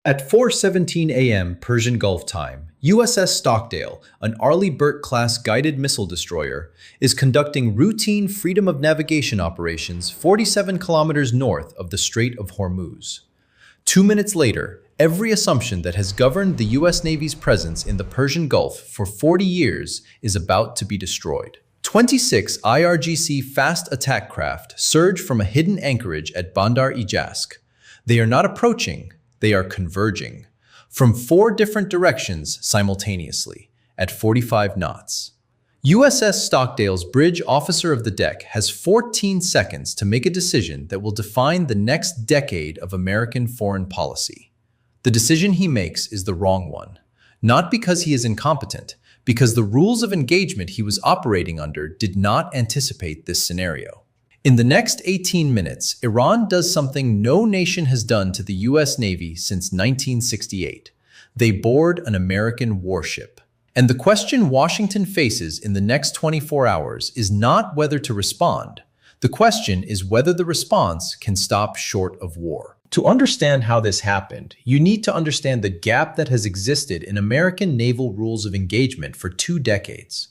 At 4:17 a.m. Persian Gulf time, USS Stockdale, an Arleigh Burke-class guided missile destroyer, is conducting routine freedom of navigation operations 47 kilometers north of the Strait of Hormuz. 2 minutes later, every assumption that has governed the U.S. Navy's presence in the Persian Gulf for 40 years is about to be destroyed. 26 IRGC fast attack craft surge from a hidden anchorage at Bandar-e-Jask. They are not approaching, they are converging from 4 different directions simultaneously at 45 knots. USS Stockdale's bridge officer of the deck has 14 seconds to make a decision that will define the next decade of American foreign policy. The decision he makes is the wrong one, not because he is incompetent, because the rules of engagement he was operating under did not anticipate this scenario. In the next 18 minutes, Iran does something no nation has done to the U.S. Navy since 1968. They board an American warship. And the question Washington faces in the next 24 hours is not whether to respond. The question is whether the response can stop short of war. To understand how this happened, you need to understand the gap that has existed in American naval rules of engagement for 2 decades.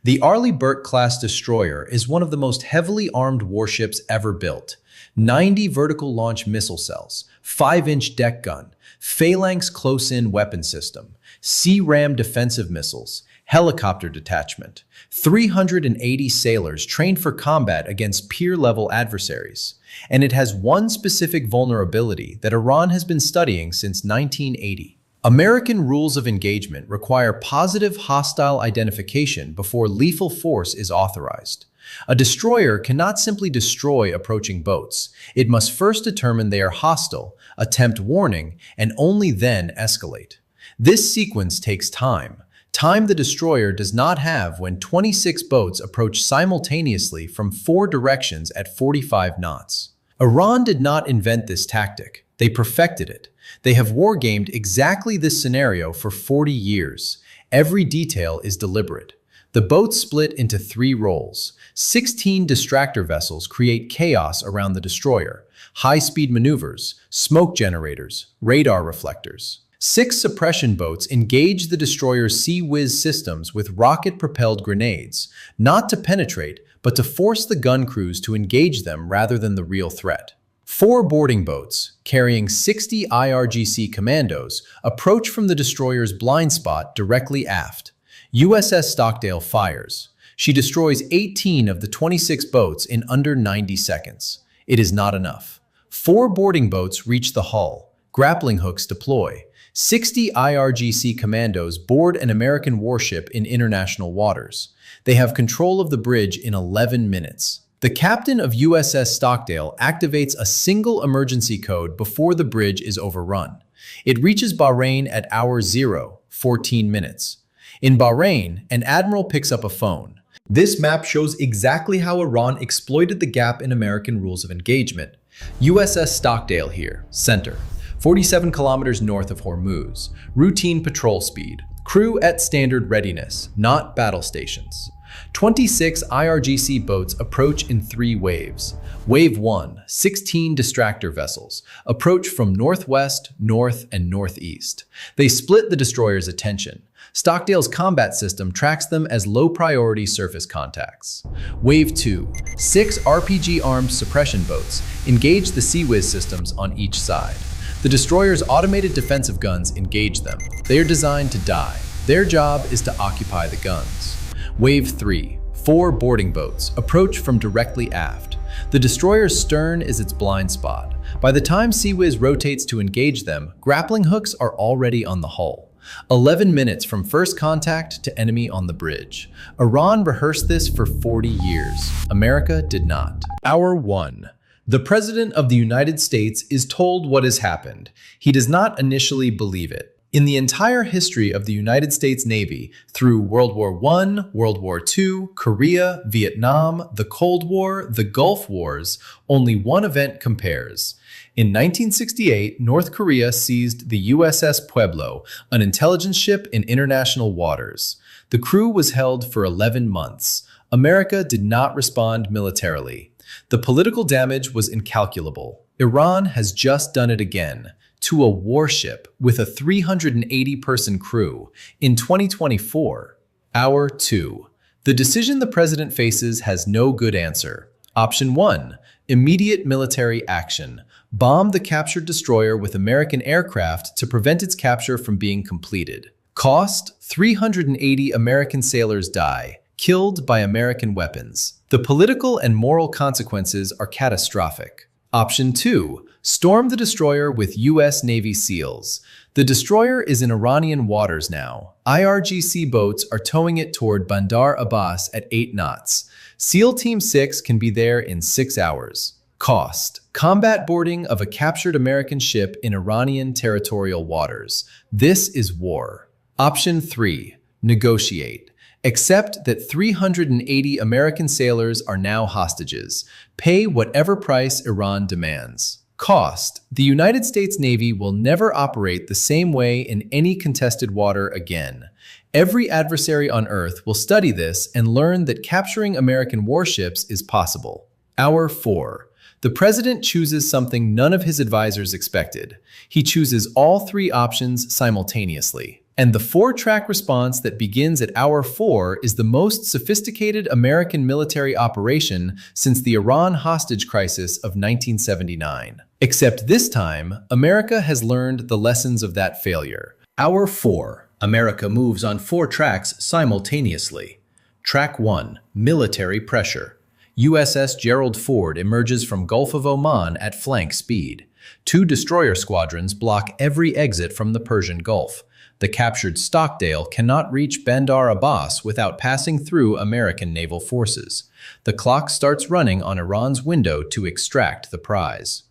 The Arleigh Burke-class destroyer is one of the most heavily armed warships ever built. 90 vertical launch missile cells, 5-inch deck gun, phalanx close-in weapon system, C-RAM defensive missiles, helicopter detachment, 380 sailors trained for combat against peer-level adversaries. And it has one specific vulnerability that Iran has been studying since 1980. American rules of engagement require positive hostile identification before lethal force is authorized. A destroyer cannot simply destroy approaching boats. It must first determine they are hostile, attempt warning, and only then escalate. This sequence takes time. Time the destroyer does not have when 26 boats approach simultaneously from 4 directions at 45 knots. Iran did not invent this tactic. They perfected it. They have wargamed exactly this scenario for 40 years. Every detail is deliberate. The boats split into 3 roles. 16 distractor vessels create chaos around the destroyer. High-speed maneuvers, smoke generators, radar reflectors. 6 suppression boats engage the destroyer's Sea-Whiz systems with rocket-propelled grenades, not to penetrate, but to force the gun crews to engage them rather than the real threat. 4 boarding boats, carrying 60 IRGC commandos, approach from the destroyer's blind spot directly aft. USS Stockdale fires. She destroys 18 of the 26 boats in under 90 seconds. It is not enough. 4 boarding boats reach the hull. Grappling hooks deploy. 60 IRGC commandos board an American warship in international waters. They have control of the bridge in 11 minutes. The captain of USS Stockdale activates a single emergency code before the bridge is overrun. It reaches Bahrain at hour 0, 14 minutes. In Bahrain, an admiral picks up a phone. This map shows exactly how Iran exploited the gap in American rules of engagement. USS Stockdale here, center. 47 kilometers north of Hormuz. Routine patrol speed. Crew at standard readiness, not battle stations. 26 IRGC boats approach in 3 waves. Wave 1, 16 distractor vessels, approach from northwest, north, and northeast. They split the destroyer's attention. Stockdale's combat system tracks them as low-priority surface contacts. Wave 2, 6 RPG-armed suppression boats engage the Sea-Whiz systems on each side. The destroyer's automated defensive guns engage them. They are designed to die. Their job is to occupy the guns. Wave 3, 4 boarding boats approach from directly aft. The destroyer's stern is its blind spot. By the time Sea-Whiz rotates to engage them, grappling hooks are already on the hull. 11 minutes from first contact to enemy on the bridge. Iran rehearsed this for 40 years. America did not. Hour 1. The President of the United States is told what has happened. He does not initially believe it. In the entire history of the United States Navy, through World War I, World War II, Korea, Vietnam, the Cold War, the Gulf Wars, only one event compares. In 1968, North Korea seized the USS Pueblo, an intelligence ship in international waters. The crew was held for 11 months. America did not respond militarily. The political damage was incalculable. Iran has just done it again. to a warship with a 380-person crew in 2024. Hour 2. The decision the president faces has no good answer. Option 1. Immediate military action. Bomb the captured destroyer with American aircraft to prevent its capture from being completed. Cost: 380 American sailors die, killed by American weapons. The political and moral consequences are catastrophic. Option 2. Storm the destroyer with U.S. Navy SEALs. The destroyer is in Iranian waters now. IRGC boats are towing it toward Bandar-e-Jask at 8 knots. SEAL Team 6 can be there in 6 hours. Cost: combat boarding of a captured American ship in Iranian territorial waters. This is war. Option 3. Negotiate. Accept that 380 American sailors are now hostages. Pay whatever price Iran demands. Cost: the United States Navy will never operate the same way in any contested water again. Every adversary on Earth will study this and learn that capturing American warships is possible. Hour 4. The president chooses something none of his advisors expected. He chooses all 3 options simultaneously. And the 4-track response that begins at Hour 4 is the most sophisticated American military operation since the Iran hostage crisis of 1979. Except this time, America has learned the lessons of that failure. Hour 4. America moves on 4 tracks simultaneously. Track 1. Military pressure. USS Gerald Ford emerges from Gulf of Oman at flank speed. 2 destroyer squadrons block every exit from the Persian Gulf. The captured Stockdale cannot reach Bandar-e-Jask without passing through American naval forces. The clock starts running on Iran's window to extract the prize.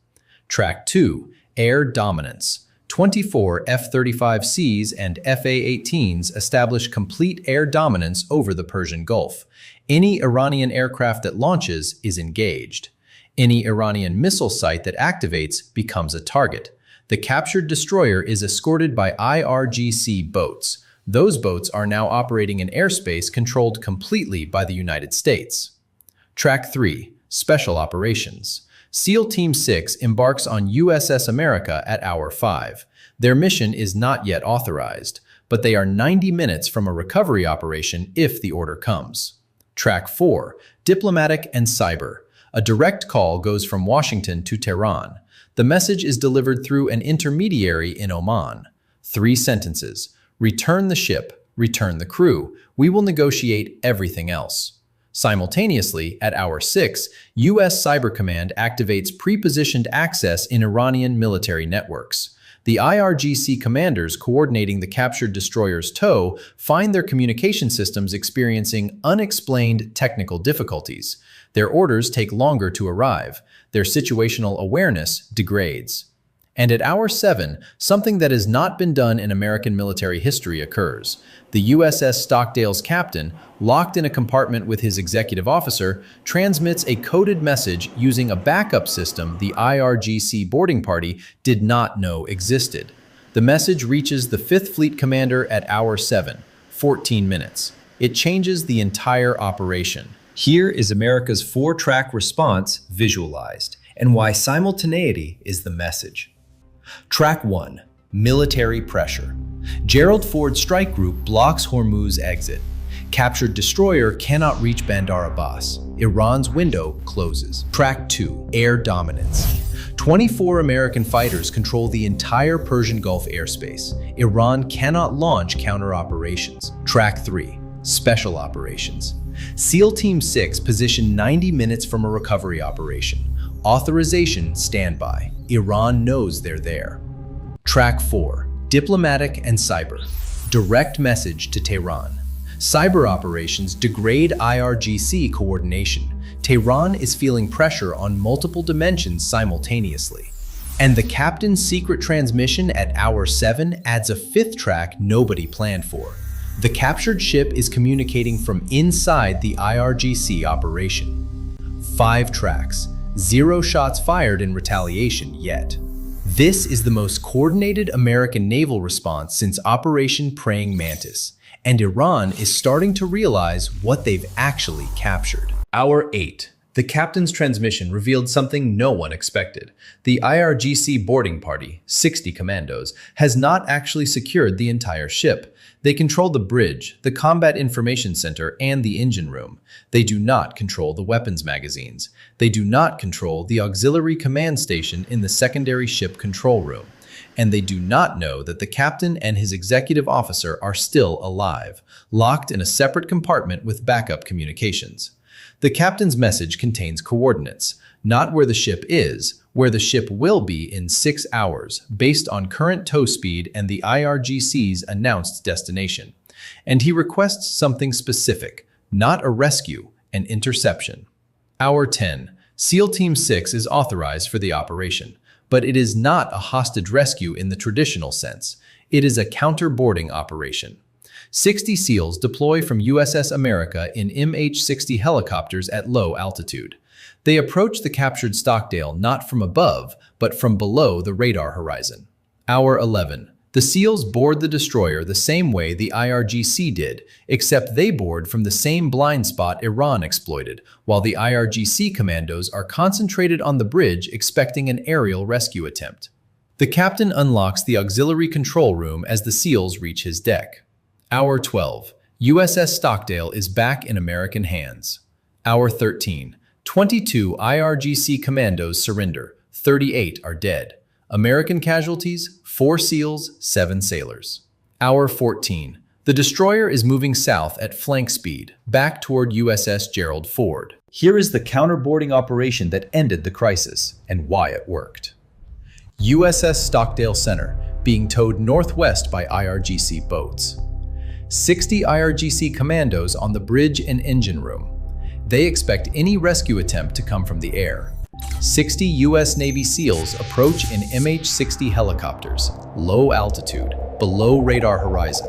Track 2. Air dominance. 24 F-35Cs and FA-18s establish complete air dominance over the Persian Gulf. Any Iranian aircraft that launches is engaged. Any Iranian missile site that activates becomes a target. The captured destroyer is escorted by IRGC boats. Those boats are now operating in airspace controlled completely by the United States. Track 3. Special Operations. SEAL Team 6 embarks on USS America at Hour 5. Their mission is not yet authorized, but they are 90 minutes from a recovery operation if the order comes. Track 4. Diplomatic and Cyber. A direct call goes from Washington to Tehran. The message is delivered through an intermediary in Oman. 3 sentences. Return the ship, return the crew. We will negotiate everything else. Simultaneously, at Hour 6, U.S. Cyber Command activates pre-positioned access in Iranian military networks. The IRGC commanders coordinating the captured destroyer's tow find their communication systems experiencing unexplained technical difficulties. Their orders take longer to arrive. Their situational awareness degrades. And at Hour 7, something that has not been done in American military history occurs. The USS Stockdale's captain, locked in a compartment with his executive officer, transmits a coded message using a backup system the IRGC boarding party did not know existed. The message reaches the 5th Fleet commander at Hour 7, 14 minutes. It changes the entire operation. Here is America's 4-track response visualized, and why simultaneity is the message. Track 1. Military pressure. Gerald Ford's strike group blocks Hormuz exit. Captured destroyer cannot reach Bandar-e-Jask. Iran's window closes. Track 2. Air dominance. 24 American fighters control the entire Persian Gulf airspace. Iran cannot launch counter-operations. Track 3. Special operations. SEAL Team 6 positioned 90 minutes from a recovery operation. Authorization standby. Iran knows they're there. Track 4. Diplomatic and Cyber. Direct message to Tehran. Cyber operations degrade IRGC coordination. Tehran is feeling pressure on multiple dimensions simultaneously. And the captain's secret transmission at Hour 7 adds a 5th track nobody planned for. The captured ship is communicating from inside the IRGC operation. 5 tracks. 0 shots fired in retaliation yet. This is the most coordinated American naval response since Operation Praying Mantis, and Iran is starting to realize what they've actually captured. Hour 8. The captain's transmission revealed something no one expected. The IRGC boarding party, 60 commandos, has not actually secured the entire ship. They control the bridge, the combat information center, and the engine room. They do not control the weapons magazines. They do not control the auxiliary command station in the secondary ship control room. And they do not know that the captain and his executive officer are still alive, locked in a separate compartment with backup communications. The captain's message contains coordinates, not where the ship is, where the ship will be in 6 hours, based on current tow speed and the IRGC's announced destination. And he requests something specific, not a rescue, an interception. Hour 10. SEAL Team 6 is authorized for the operation, but it is not a hostage rescue in the traditional sense. It is a counter-boarding operation. 60 SEALs deploy from USS America in MH-60 helicopters at low altitude. They approach the captured Stockdale not from above, but from below the radar horizon. Hour 11. The SEALs board the destroyer the same way the IRGC did, except they board from the same blind spot Iran exploited, while the IRGC commandos are concentrated on the bridge expecting an aerial rescue attempt. The captain unlocks the auxiliary control room as the SEALs reach his deck. Hour 12. USS Stockdale is back in American hands. Hour 13. 22 IRGC commandos surrender. 38 are dead. American casualties, 4 SEALs, 7 sailors. Hour 14. The destroyer is moving south at flank speed, back toward USS Gerald Ford. Here is the counterboarding operation that ended the crisis, and why it worked. USS Stockdale Center, being towed northwest by IRGC boats. 60 IRGC commandos on the bridge and engine room. They expect any rescue attempt to come from the air. 60 U.S. Navy SEALs approach in MH-60 helicopters, low altitude, below radar horizon.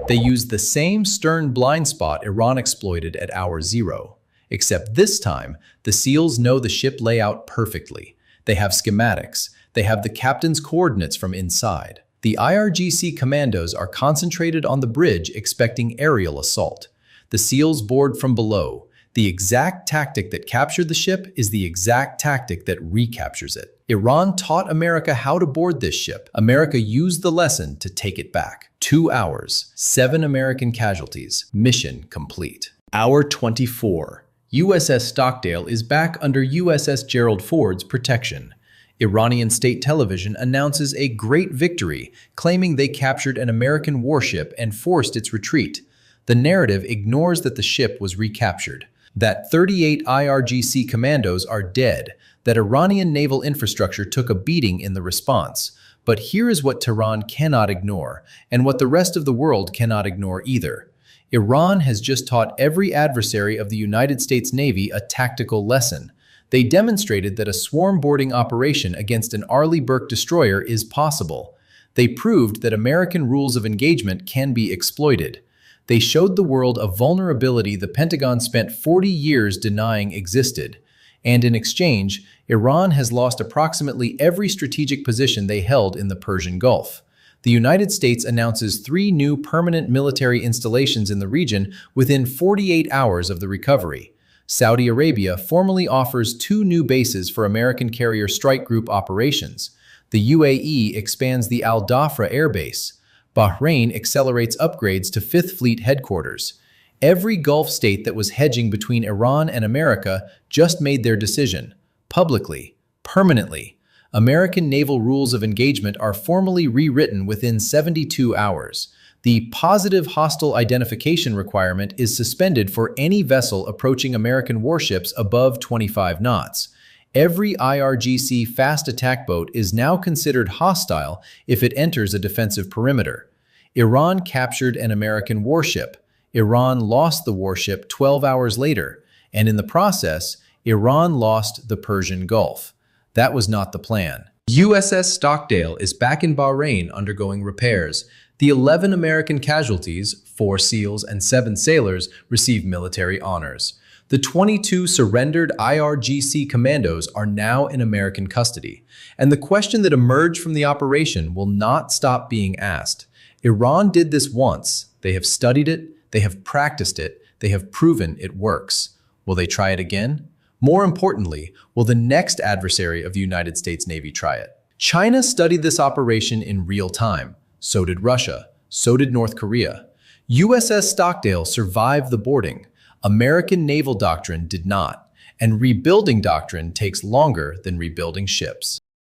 They use the same stern blind spot Iran exploited at hour 0, except this time, the SEALs know the ship layout perfectly. They have schematics. They have the captain's coordinates from inside. The IRGC commandos are concentrated on the bridge expecting aerial assault. The SEALs board from below. The exact tactic that captured the ship is the exact tactic that recaptures it. Iran taught America how to board this ship. America used the lesson to take it back. 2 hours, 7 American casualties. Mission complete. Hour 24. USS Stockdale is back under USS Gerald Ford's protection. Iranian state television announces a great victory, claiming they captured an American warship and forced its retreat. The narrative ignores that the ship was recaptured, that 38 IRGC commandos are dead, that Iranian naval infrastructure took a beating in the response. But here is what Tehran cannot ignore, and what the rest of the world cannot ignore either. Iran has just taught every adversary of the United States Navy a tactical lesson. They demonstrated that a swarm boarding operation against an Arleigh Burke destroyer is possible. They proved that American rules of engagement can be exploited. They showed the world a vulnerability the Pentagon spent 40 years denying existed. And in exchange, Iran has lost approximately every strategic position they held in the Persian Gulf. The United States announces 3 new permanent military installations in the region within 48 hours of the recovery. Saudi Arabia formally offers 2 new bases for American Carrier Strike Group operations. The UAE expands the Al Dhafra Air Base. Bahrain accelerates upgrades to 5th Fleet headquarters. Every Gulf state that was hedging between Iran and America just made their decision. Publicly, permanently. American naval rules of engagement are formally rewritten within 72 hours. The positive hostile identification requirement is suspended for any vessel approaching American warships above 25 knots. Every IRGC fast attack boat is now considered hostile if it enters a defensive perimeter. Iran captured an American warship. Iran lost the warship 12 hours later, and in the process, Iran lost the Persian Gulf. That was not the plan. USS Stockdale is back in Bahrain undergoing repairs. The 11 American casualties, 4 SEALs and 7 sailors, received military honors. The 22 surrendered IRGC commandos are now in American custody, and the question that emerged from the operation will not stop being asked. Iran did this once. They have studied it, they have practiced it, they have proven it works. Will they try it again? More importantly, will the next adversary of the United States Navy try it? China studied this operation in real time. So did Russia. So did North Korea. USS Stockdale survived the boarding. American naval doctrine did not. And rebuilding doctrine takes longer than rebuilding ships.